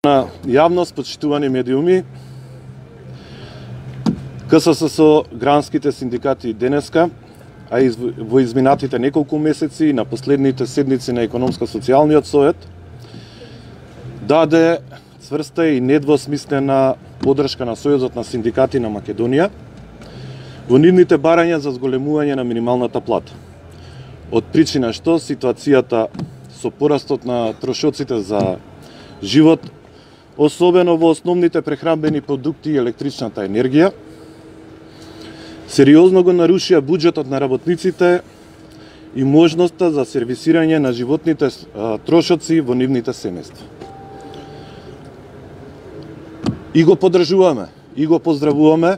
На јавност, почитувани медиуми, КСС со гранските синдикати денеска, а и во изминатите неколку месеци на последните седници на Економско-социјалниот совет, даде цврста и недвосмислена подршка на Сојузот на синдикати на Македонија во нивните барања за зголемување на минималната плата. Од причина што ситуацијата со порастот на трошоците за живот, особено во основните прехранбени продукти и електричната енергија, сериозно го нарушија буџетот на работниците и можноста за сервисирање на животните трошоци во нивните семејства. И го поддржуваме, и го поздравуваме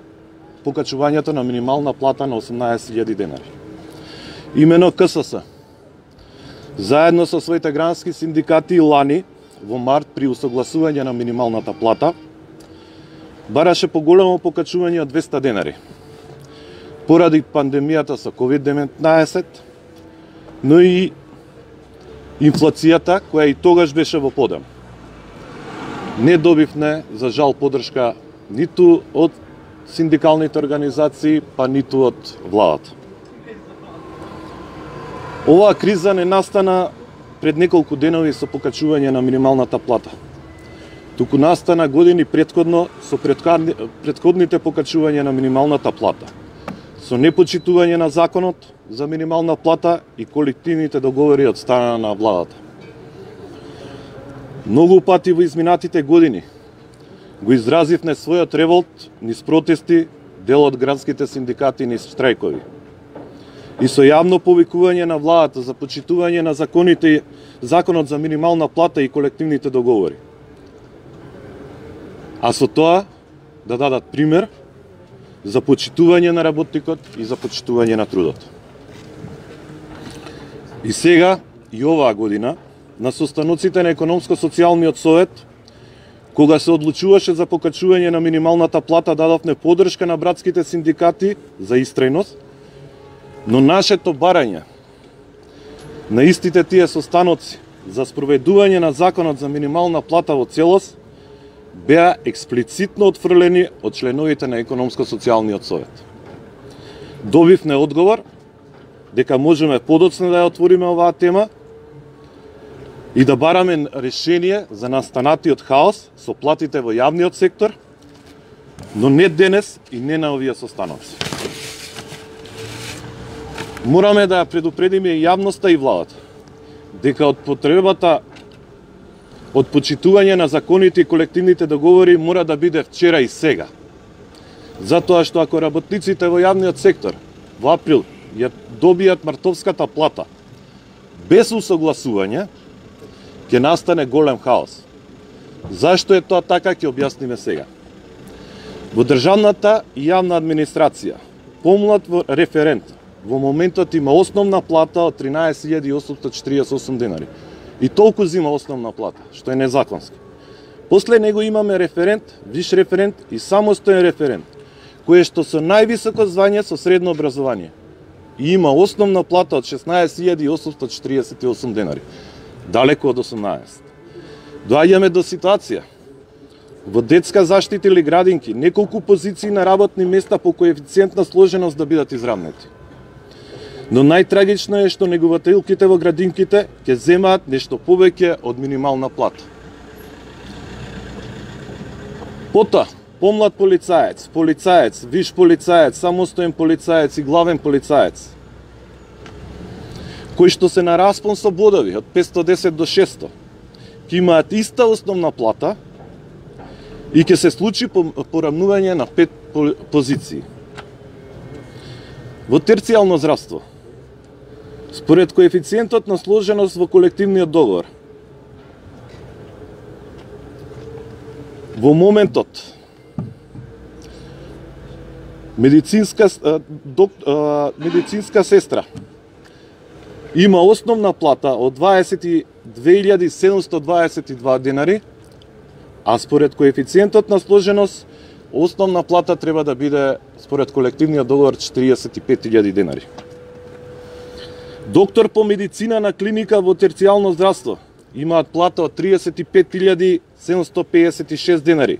покачувањето на минимална плата на 18.000 денари. Имено КСС, заедно со своите грански синдикати лани, во март при усогласување на минималната плата, бараше поголемо покачување од 200 денари. Поради пандемијата со COVID-19, но и инфлацијата, која и тогаш беше во подем. Не добивме, за жал, поддршка ниту од синдикалните организации, па ниту од владата. Оваа криза не настана пред неколку денови со покачување на минималната плата. Туку настана години претходно со претходните покачувања на минималната плата, со непочитување на законот за минимална плата и колективните договори од страна на владата. Многу пати во изминатите години го изразивме својот револт низ протести, дел од градските синдикати низ штрајкови. И со јавно повикување на владата за почитување на законот за минимална плата и колективните договори. А со тоа да дадат пример за почитување на работникот и за почитување на трудот. И сега, и оваа година, на состаноците на Економско-социјалниот совет, кога се одлучуваше за покачување на минималната плата, дадовме поддршка на братските синдикати за истрајност, но нашето барање на истите тие состаноци за спроведување на законот за минимална плата во целост беа експлицитно отфрлени од членовите на Економско-социјалниот совет. Добивме одговор дека можеме подоцна да ја отвориме оваа тема и да бараме решение за настанатиот хаос со платите во јавниот сектор, но не денес и не на овие состаноци. Мораме да ја предупредиме и јавноста и владата дека од потребата од почитување на законите и колективните договори мора да биде вчера и сега. Затоа што ако работниците во јавниот сектор во април ја добијат мартовската плата без усогласување, ќе настане голем хаос. Зашто е тоа така, ќе објасниме сега. Во државната и јавна администрација, помлад референт во моментот има основна плата од 13.848 денари. И толку зима основна плата, што е незаконски. После него имаме референт, виш референт и самостоен референт, кој што со највисоко звање со средно образование. И има основна плата од 16.848 денари. Далеку од 18. Доаѓаме до ситуација во детска заштита или градинки, неколку позиции на работни места по коефициент на сложеност да бидат изравнети. Но најтрагично е што негователките во градинките ќе земаат нешто повеќе од минимална плата. Пота, помлад полицаец, полицаец, виш полицаец, самостоен полицаец и главен полицаец, кои што се на распон со бодови од 510 до 600, ќе имаат иста основна плата и ќе се случи порамнување на 5 позиции. Во терцијално здравство, според коефициентот на сложеност во колективниот договор, во моментот медицинска сестра има основна плата од 22.722 денари, а според коефициентот на сложеност основна плата треба да биде според колективниот договор 45.000 денари. Доктор по медицина на клиника во терцијално здравство имаат плата од 35.000 756 денари.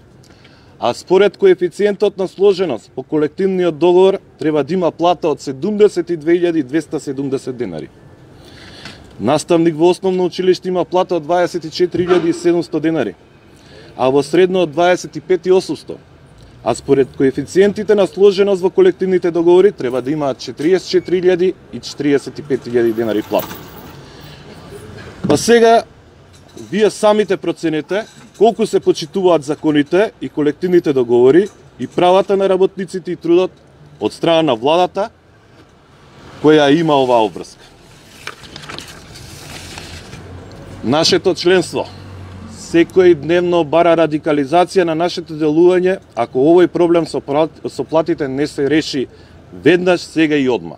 А според коефициентот на сложеност по колективниот договор треба да има плата од 72.270 денари. Наставник во основно училиште има плата од 24.700 денари, а во средно од 25.800. А според коефициентите на сложеност во колективните договори треба да имаат 44.000 и 45.000 денари плата. Па сега, вие самите проценете колку се почитуваат законите и колективните договори и правата на работниците и трудот од страна на владата која има оваа обврска. Нашето членство секој дневно бара радикализација на нашето делување ако овој проблем со платите не се реши веднаш, сега и одма.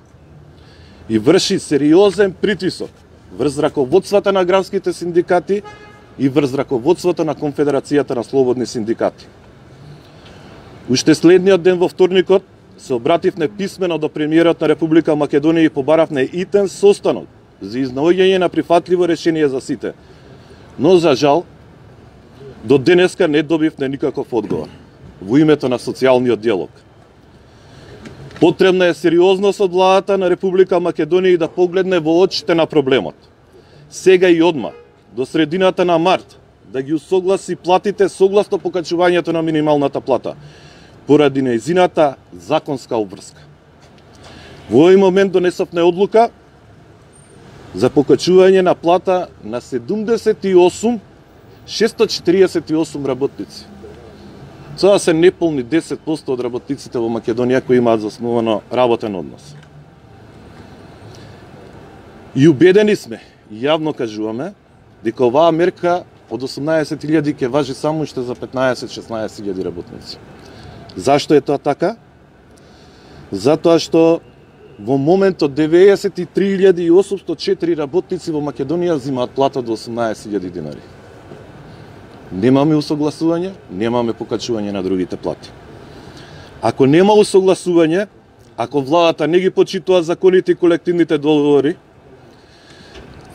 И врши сериозен притисок врз раководствата на гранските синдикати и врз раководството на Конфедерацијата на слободни синдикати. Уште следниот ден во вторникот се обративме писмено до премиерот на Република Македонија и побаравме итен состанок за изнаоѓање на прифатливо решение за сите. Но за жал, до денеска не добивме никаков одговор во името на социјалниот диалог. Потребна е сериозност од владата на Република Македонија и да погледне во очите на проблемот. Сега и одма, до средината на март, да ги усогласи платите согласно покачувањето на минималната плата, поради нејзината законска обврска. Во овој момент донесовме одлука за покачување на плата на 648 работници. Тоа се неполни 10% од работниците во Македонија кои имаат заснувано работен однос. И убедени сме, јавно кажуваме, дека оваа мерка од 18.000 ќе важи само уште за 15-16.000 работници. Зашто е тоа така? Затоа што во моментот 93.804 работници во Македонија земаат плата до 18.000 денари. Немаме усогласување, немаме покачување на другите плати. Ако нема усогласување, ако владата не ги почитува законите и колективните договори,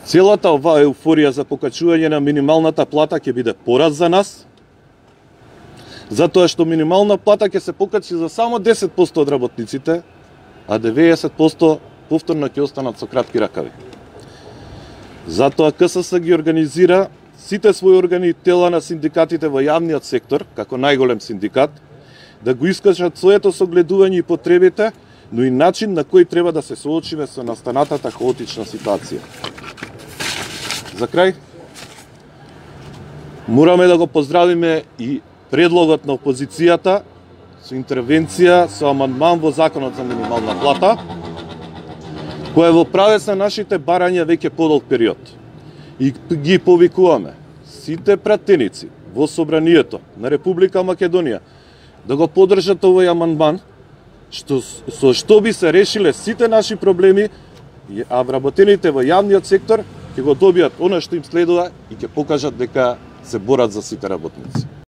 целата оваа еуфорија за покачување на минималната плата ќе биде пораз за нас, затоа што минимална плата ќе се покачи за само 10% од работниците, а 90% повторно ќе останат со кратки ракави. Затоа КСС ги организира сите своји органи и тела на синдикатите во јавниот сектор, како најголем синдикат, да го искажат своето согледување и потребите, но и начин на кој треба да се соочиме со настанатата хаотична ситуација. За крај, мораме да го поздравиме и предлогот на опозицијата со интервенција со амандман во Законот за минимална плата, која во правец на нашите барања веќе подолг период. И ги повикуваме сите пратеници во Собранието на Република Македонија да го поддржат овој амандман, со што би се решиле сите наши проблеми, а вработените во јавниот сектор ќе го добијат она што им следува и ќе покажат дека се борат за сите работници.